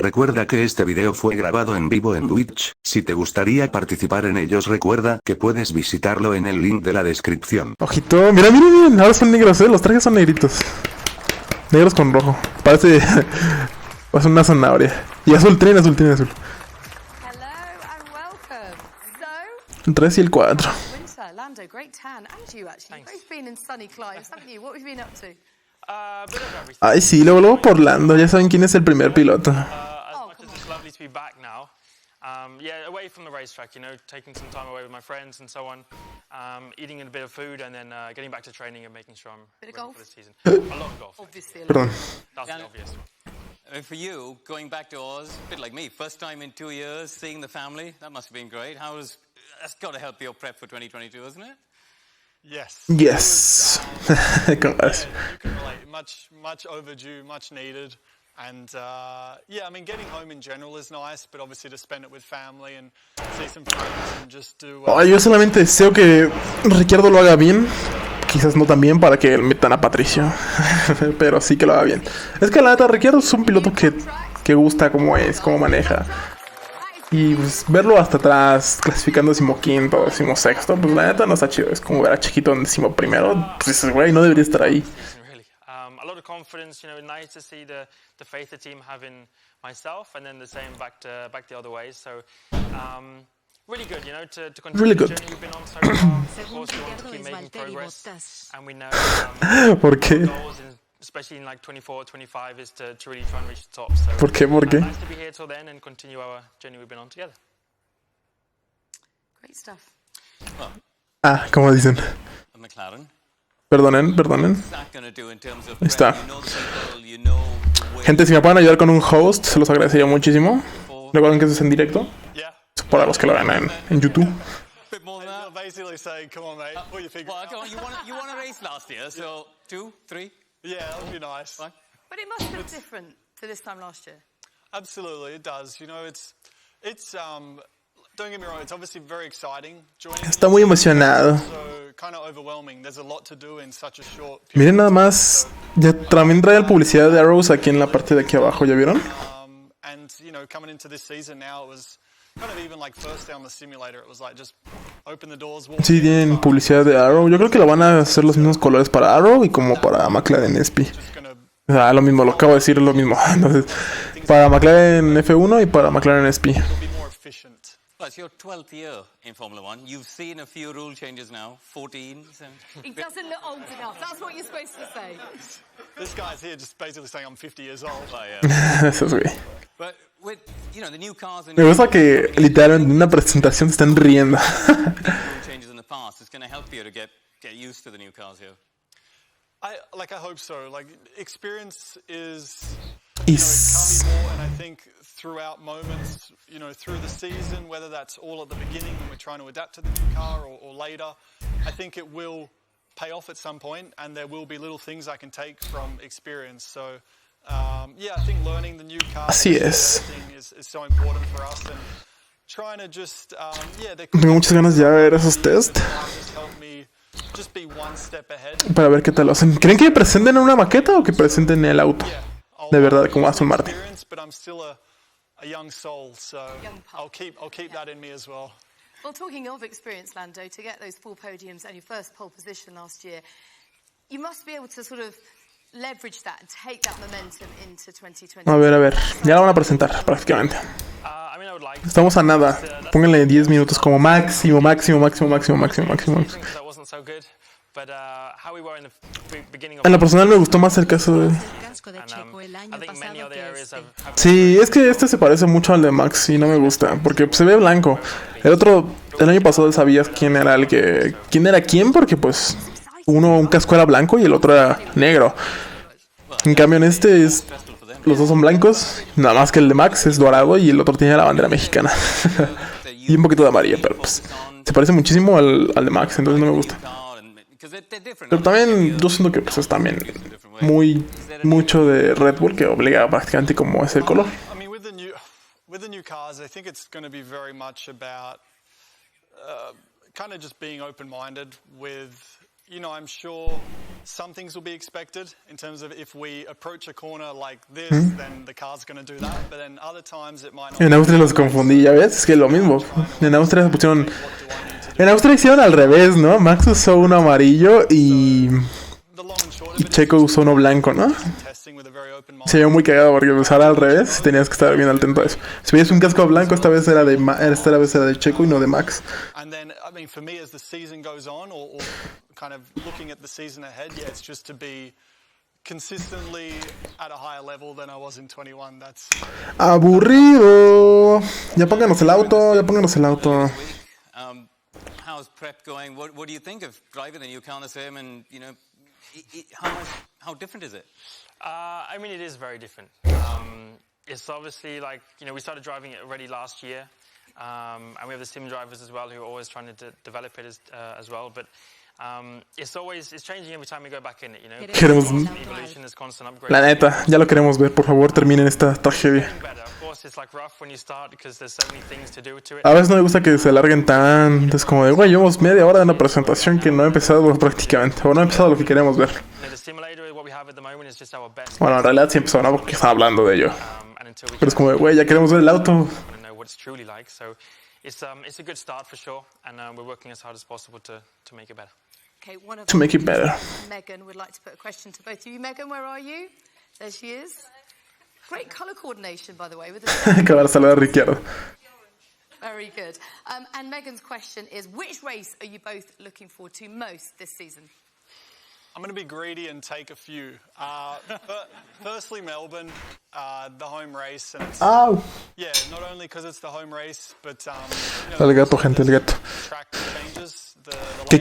Recuerda que este video fue grabado en vivo en Twitch. Si te gustaría participar en ellos, recuerda que puedes visitarlo en el link de la descripción. Ojito, mira, ahora son negros, los trajes son negritos. Negros con rojo. Parece una zanahoria. Y azul, tienen azul. El 3 y el 4. Lando, great tan, and you actually. Both been in sunny climes, haven't you? What have you been up to? Ay, sí, luego por Lando, ya saben quién es el primer piloto. Yeah, away from the racetrack, taking some time away with my friends and so on, eating a bit of food and then getting back to training and making sure I'm ready for the season. A lot of golf. Obviously. Perdón. That's obvious. For you, going back to Oz, a bit like me, first time in 2 years, seeing the family, that must have been great. That's got to help your prep for 2022, isn't it? Yes. Yes. You can relate. Much overdue, much needed. And yeah, I mean, getting home in general is nice, but obviously to spend it with family and see some friends and just do. Yo solamente deseo que Ricciardo lo haga bien. Quizás no tan bien para que metan a Patricio. Pero sí que lo haga bien. Es que la neta, Ricciardo es un piloto que gusta cómo es, cómo maneja. Y pues verlo hasta atrás, clasificando 15º, 16º, pues la neta no está chido. Es como ver a Chiquito en 11º. Pues güey, no debería estar ahí. A lot of confidence, nice to see the faith the team have in myself, and then the same back the other way. So, really good, to continue really the good. journey we've been on so far. Of course, we want to keep making progress, and we know ¿Por qué? goals, especially in like 24, 25, is to really try and reach the top. So, ¿Por qué? nice to be here till then and continue our journey we've been on together. Great stuff. Como dicen. McLaren. Perdonen. Ahí está. Gente, si me pueden ayudar con un host, se los agradecería muchísimo. Recuerden que eso es en directo. Para los que lo vean en YouTube. Basically saying, come on, mate, what do you think? Well, come on, you won a race last year, so 2, 3. Yeah, that would be nice. But it must look different to this time last year. Absolutely, it does. It's don't get me wrong, it's obviously very exciting. Está muy emocionado. So kind of overwhelming. There's a lot to do in such a short period. Miren nada más, ya también trae la publicidad de Arrows aquí en la parte de aquí abajo, ¿ya vieron? And coming into this season now, it was kind of even like first day on the simulator. It was like just open the doors. Sí, tienen publicidad de Arrow. Yo creo que la van a hacer los mismos colores para Arrow y como para McLaren SP. O sea, lo mismo, lo acabo de decir, es lo mismo. Entonces, para McLaren F1 y para McLaren SP. Well, it's your 12th year in Formula One. You've seen a few rule changes now, 14. He doesn't look old enough. That's what you're supposed to say. This guy's here just basically saying I'm 50 years old. Eso es güey. But with, the new cars and Me gusta que literalmente en una presentación se están riendo. changes in the past, it's going to help you to get used to the new cars here. I hope so. Like, experience is Is more, and I think throughout moments, through the season, whether that's all at the beginning when we're trying to adapt to the new car or later, I think it will pay off at some point, and there will be little things I can take from experience. So, yeah, I think learning the new car Así es. is so important for us, and trying to just, Tengo muchas ganas de ver esos test just be one step ahead. para ver qué tal lo hacen. ¿Creen que presenten una maqueta o que presenten el auto? De verdad, como Aston Martin. But I'm still a young soul, so I'll keep that in me as well. Well, talking of experience, Lando, to get those 4 podiums and your first pole position last year, you must be able to sort of leverage that and take that momentum into 2020. A ver, ya la van a presentar prácticamente. Estamos a nada. Pónganle 10 minutos como máximo. En lo personal me gustó más el caso de... Sí, es que este se parece mucho al de Max y no me gusta, porque se ve blanco. El año pasado sabías quién era quién, porque pues un casco era blanco y el otro era negro. En cambio en los dos son blancos, nada más que el de Max es dorado y el otro tiene la bandera mexicana. Y un poquito de amarilla, pero pues se parece muchísimo al de Max, entonces no me gusta. Pero también yo siento que pues es también mucho de Red Bull que obliga prácticamente como es el color. I mean, with the new cars, I think it's going to be very much about kind of just being open-minded with, I'm sure some things will be expected in terms of if we approach a corner like this, then the car's going to do that. But then other times it might not. En Austria los confundí, ya ves, es que es lo mismo. En Austria se pusieron... En Austria hicieron al revés, ¿no? Max usó uno amarillo y Checo usó uno blanco, ¿no? Se vio muy cagado porque pues ahora al revés tenías que estar bien atento a eso. Si veías un casco blanco, esta vez era de Checo y no de Max. And then, I mean, for me, as the season goes on, or kind of looking at the season ahead, yeah, it's just to be consistently at a higher level than I was in 21. That's Aburrido. Ya pónganos el auto, ya pónganos el auto. How's prep going? What do you think of driving the new car on the sim? And you know, how different is it? I mean, it is very different. It's obviously like, you know, we started driving it already last year, and we have the sim drivers as well who are always trying to develop it as well. But it's changing every time we go back in it, you know. Queremos... Evolution is constant upgrade. La neta, ya lo queremos ver. Por favor, terminen esta tragedia. A veces no me gusta que se alarguen tanto. Es como de, güey, llevamos media hora de una presentación que no ha empezado prácticamente. O no ha empezado lo que queremos ver. Bueno, en realidad sí empezó, ¿no? Porque estaba hablando de ello. Pero es como de, güey, ya queremos ver el auto. It's a good start for sure, and we're working as hard as possible to make it better. Okay, one of To make it better. Megan would like to put a question to both of you. Megan, where are you? There she is. Great colour coordination, by the way. With the Acabar de saludar a Ricciardo. Very good. And Megan's question is, which race are you both looking forward to most this season? I'm going to be greedy and take a few. Firstly, Melbourne, the home race. And it's, ¡Au! yeah, not only because it's the home race, but El gato, gente, el gato. track changes. Que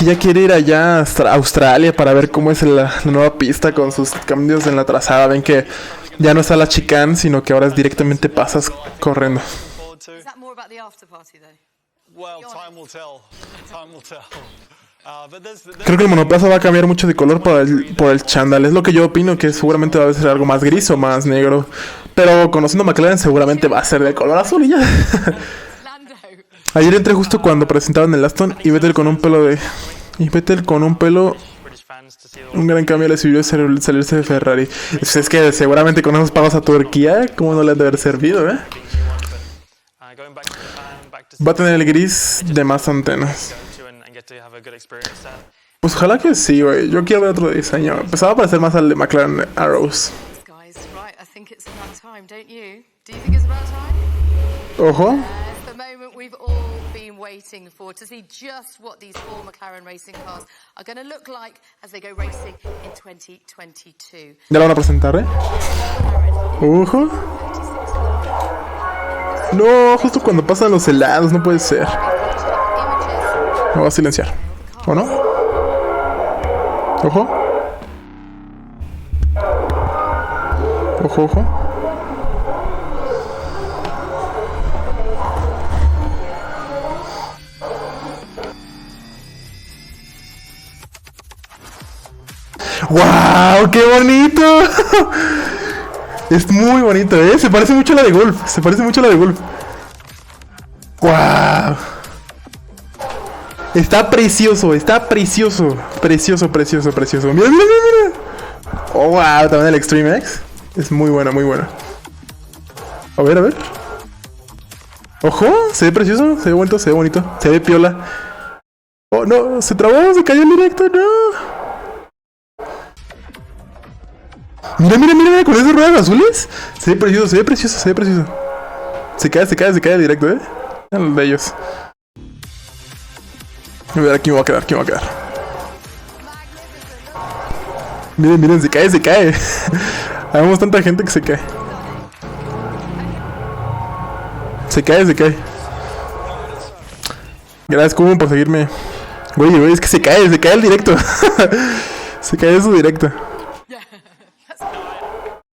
ya quiere ir allá a Australia para ver cómo es la nueva pista con sus cambios en la trazada. Ven que ya no está la chicane, sino que ahora es directamente pasas corriendo. Is that more about the after party, though? Well, time will tell. Time will tell. But there's Creo que el monoplaza va a cambiar mucho de color por el chándal. Es lo que yo opino, que seguramente va a ser algo más gris o más negro. Pero conociendo McLaren seguramente va a ser de color azul y ya. Lando. Ayer entré justo cuando presentaban el Aston y Vettel con un pelo de... Un gran cambio le sirvió salirse de Ferrari. Es que seguramente con esos pagos a Turquía, ¿cómo no le han de haber servido, eh? Va a tener el gris de más antenas. Pues ojalá que sí, güey. Yo quiero ver otro diseño. Empezaba a parecer más al de McLaren Arrows. Guys, right, I think it's about time, don't you? Do you think it's about time? Ojo. It's the moment we've all been waiting for, to see just what these four McLaren racing cars are going to look like as they go racing in 2022. Ya lo van a presentar, ¿eh? Ojo. No, justo cuando pasan los helados, no puede ser. Me voy a silenciar. ¿O no? Ojo. Ojo, ojo. ¡Wow! ¡Qué bonito! Es muy bonito, ¿eh? Se parece mucho a la de Golf. Se parece mucho a la de Golf. ¡Wow! Está precioso, está precioso. Precioso, precioso, precioso. Mira, mira, mira, mira. Oh, wow, también el Extreme X. Es muy bueno, muy bueno. A ver, a ver. Ojo, se ve precioso, se ve bonito, se ve bonito. Se ve piola. Oh, no, se trabó, se cayó el directo, no. Mira, mira, mira, mira, con esas ruedas azules. Se ve precioso, se ve precioso, se ve precioso. Se cae el directo, el de ellos. A ver, aquí me va a quedar, aquí me va a quedar. Miren, miren, se cae, se cae. Habemos tanta gente que se cae. Se cae, se cae. Gracias, Cubo, por seguirme. Güey, güey, es que se cae el directo. Se cae su directo.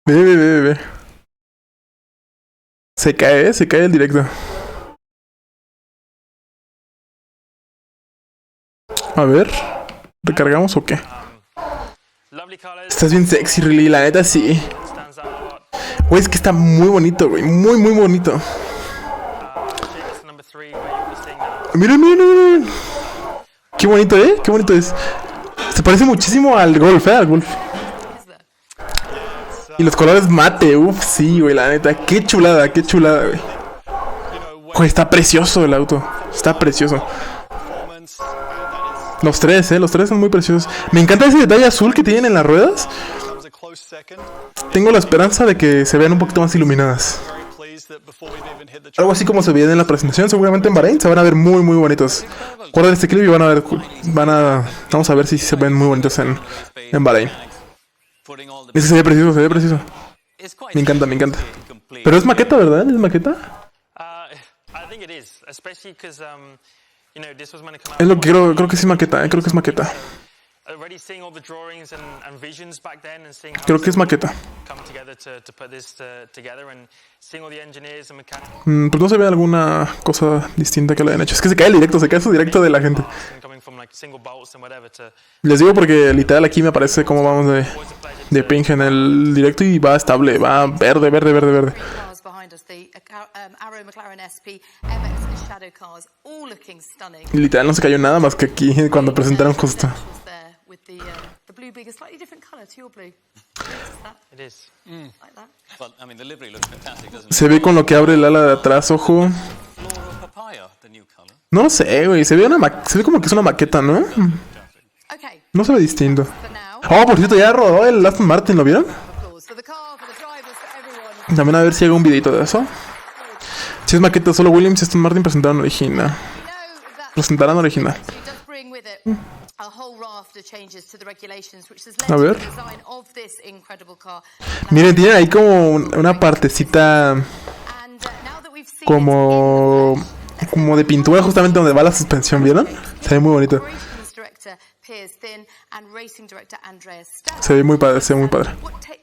Ve, ve, ve, ve. Se cae el directo. A ver, ¿recargamos o qué? Estás bien sexy, Riley, la neta sí. Güey, es que está muy bonito, güey. Muy, muy bonito. Miren, miren, miren. Qué bonito, ¿eh? Qué bonito es. Se parece muchísimo al Golf, al Golf. Is there? Y los colores mate, uff, sí, güey, la neta. Qué chulada, güey. Güey, está precioso el auto. Está precioso. Los tres son muy preciosos. Me encanta ese detalle azul que tienen en las ruedas. Tengo la esperanza de que se vean un poquito más iluminadas. Algo así como se veía en la presentación, seguramente en Bahrein se van a ver muy bonitos. Guarden este clip y vamos a ver si se ven muy bonitos en Bahrein. Ese se ve precioso. Me encanta. Pero es maqueta, ¿verdad? ¿Es maqueta? I think it is, especially because you know, this was meant to come out. Es lo que creo que sí es maqueta, creo que es maqueta. Already seeing all the drawings and visions back then and seeing how Creo que es maqueta. come together to put this together and seeing all the engineers and mechanics Pues no se ve alguna cosa distinta que le hayan hecho. Es que se cae su directo de la gente. coming from like single bolts and whatever to Les digo porque literal aquí me aparece cómo vamos de ping en el directo y va estable, va verde. Cars behind us, the Arrow Mclaren SP, MX and Shadow cars, all looking stunning. Y literal no se cayó nada más que aquí cuando presentaron justo. There with the blue being a slightly different color to your blue. it is. Like that. Well, I mean, the livery looks fantastic, doesn't it? Se ve con lo que abre el ala de atrás, ojo. Floral papaya, the new color. No sé, güey, se ve como que es una maqueta, ¿no? Okay, No se ve distinto. for now, Oh, por cierto, ya rodó el Aston Martin, ¿lo vieron? applause for the car, for the drivers, for everyone. También a ver si hago un videito de eso. Si es maqueta, solo Williams y Aston Martin presentarán original. We know that Presentarán original. it does bring with it a whole raft of changes to the regulations, which has A led ver. to the design of this incredible car. Miren, tiene ahí como una partecita And now that we've seen como de pintura justamente donde va la suspensión, ¿vieron? Se ve muy bonito. Operations Director Piers Thin and Racing Director Andreas Stagg. Se ve muy padre, se ve muy padre.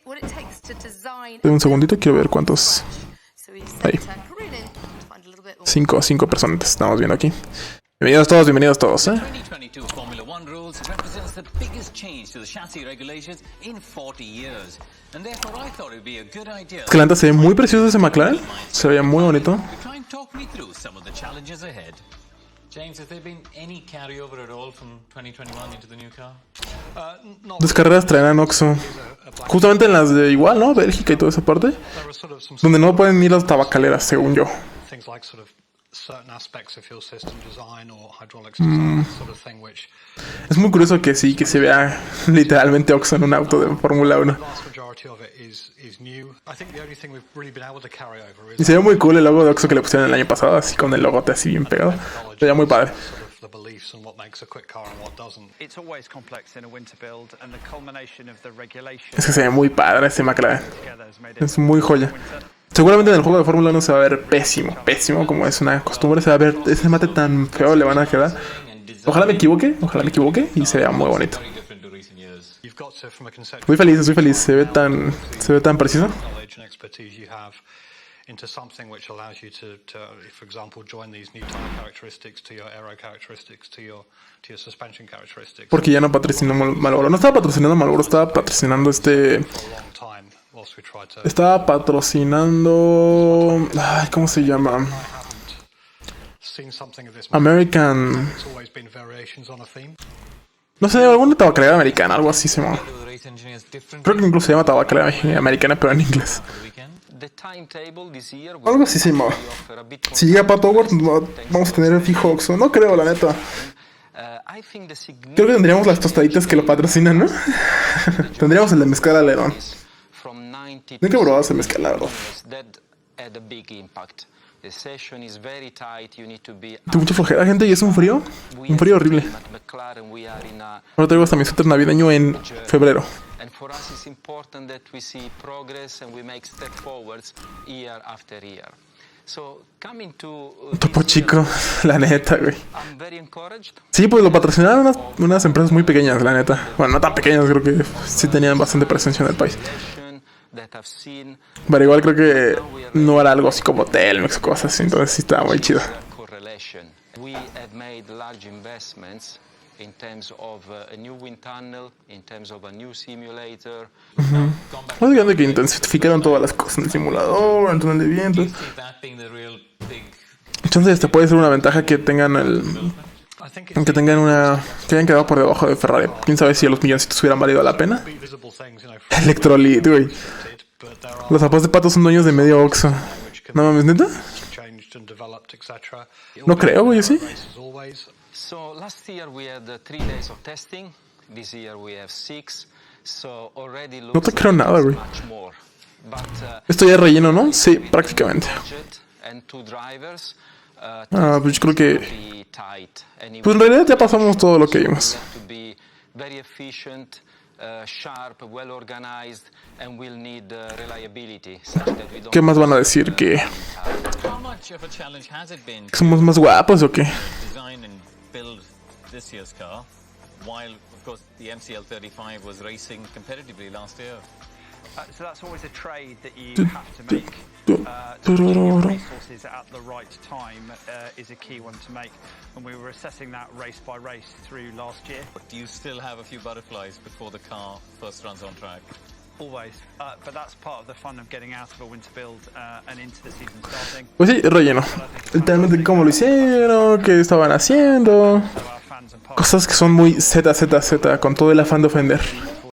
What it takes to design. Un segundito, quiero ver cuántos. So we Ahí. sent Corinne in to find a little bit more. Cinco personas estamos viendo aquí. Bienvenidos todos, 2022 Formula One rules represents the biggest change to the chassis regulations in 40 years. And therefore I thought it would be a good idea Es que la neta se ve muy precioso ese McLaren. Se veía muy bonito. to try and talk me through some of the challenges ahead. James, has there been any carryover at all from 2021 into the new car? Dos carreras traerán Oxo. Justamente en las de igual, ¿no? Bélgica y toda esa parte. Donde no pueden ir las tabacaleras, según yo. Things like sort of certain aspects of fuel system design or hydraulics design, sort of thing, which Es muy curioso que sí, que se vea literalmente Oxo en un auto de Fórmula 1. the vast majority of it is new. I think the only thing we've really been able to carry over Y is se ve muy cool el logo de Oxo que le pusieron el año pasado, así con el logote así bien pegado. Se veía muy padre. sort of the beliefs and what makes a quick car and what doesn't. It's always complex in a winter build, and the culmination of the regulations Es que se ve muy padre ese McLaren. together has made it Es muy joya. Seguramente en el juego de Fórmula 1 se va a ver pésimo, como es una costumbre. Se va a ver ese mate tan feo, le van a quedar. Ojalá me equivoque y se vea muy bonito. Very different to recent years. You've got to, from a conceptual Estoy feliz, se ve tan preciso. knowledge and expertise you have into something which allows you to, for example, join these new tire characteristics to your aero characteristics to your suspension characteristics. Porque ya no patrocinó Marlboro. No estaba patrocinando Marlboro, estaba patrocinando For a long time, whilst we tried to Estaba patrocinando... Ay, ¿cómo se llama? seen something of this. American... It's always been variations on a theme. No sé, alguna tabacalera americana, algo así se llama. Do the race engineers different Creo que incluso se llama tabacalera americana, pero en inglés. for the weekend? The timetable this year will Algo así se llamaba. offer a bit Si llega Pato Howard, vamos a tener el fijo Oxxo. No creo, la neta. I think the Creo que tendríamos las tostaditas que lo patrocinan, ¿no? Tendríamos el de mezcal alerón. from 90 Nunca he probado ese mezcal, la verdad. that had a big impact. The session is very tight. You need to be Tengo mucha flojera, gente, y es un frío horrible. at Mclaren. We are in a Ahora traigo hasta mi suéter navideño en febrero. and for us it's important that we see progress and we make step forwards year after year. So coming to Topo this year, Chico, la neta, güey. I'm very encouraged. Sí, pues lo patrocinaron unas empresas muy pequeñas, la neta. Bueno, no tan pequeñas, creo que sí tenían bastante presencia en el país. That I've seen Pero igual creo que no era algo así como Telmex o cosas así, entonces sí estaba muy chido. correlation. We have made large investments in terms of a new wind tunnel, in terms of a new simulator. Básicamente que intensificaron todas las cosas en el simulador, en el túnel de viento. See that being the real big Entonces, puede ser una ventaja que tengan Aunque tengan una... que hayan quedado por debajo de Ferrari. Quién sabe si a los milloncitos hubieran valido la pena. Electrolit, güey. Los zapatos de pato son dueños de medio Oxxo. No mames, ¿neta? No creo, güey, ¿sí? So last year we had 3 days of testing. This year we have 6. So already No te looks creo nada, güey. much more. But Esto ya es relleno, ¿no? Sí, prácticamente. and 2 drivers Pues yo creo que... be tight. And Pues en realidad ya pasamos todo lo que vimos. to be very efficient, sharp, well organized, and we'll need reliability such that we don't ¿Qué más van a decir? ¿Que How much of a challenge has it been somos más guapos o qué? design and build this year's car, while of course the MCL35 was racing competitively last year? So that's always a trade that you have to make. Your resources at the right time is a key one to make, and we were assessing that race by race through last year. But do you still have a few butterflies before the car first runs on track? Always, but that's part of the fun of getting out of a winter build and into the season starting. Pues sí, relleno. Literalmente cómo lo hicieron, qué estaban haciendo. Cosas que son muy ZZZ, con todo el afán de ofender.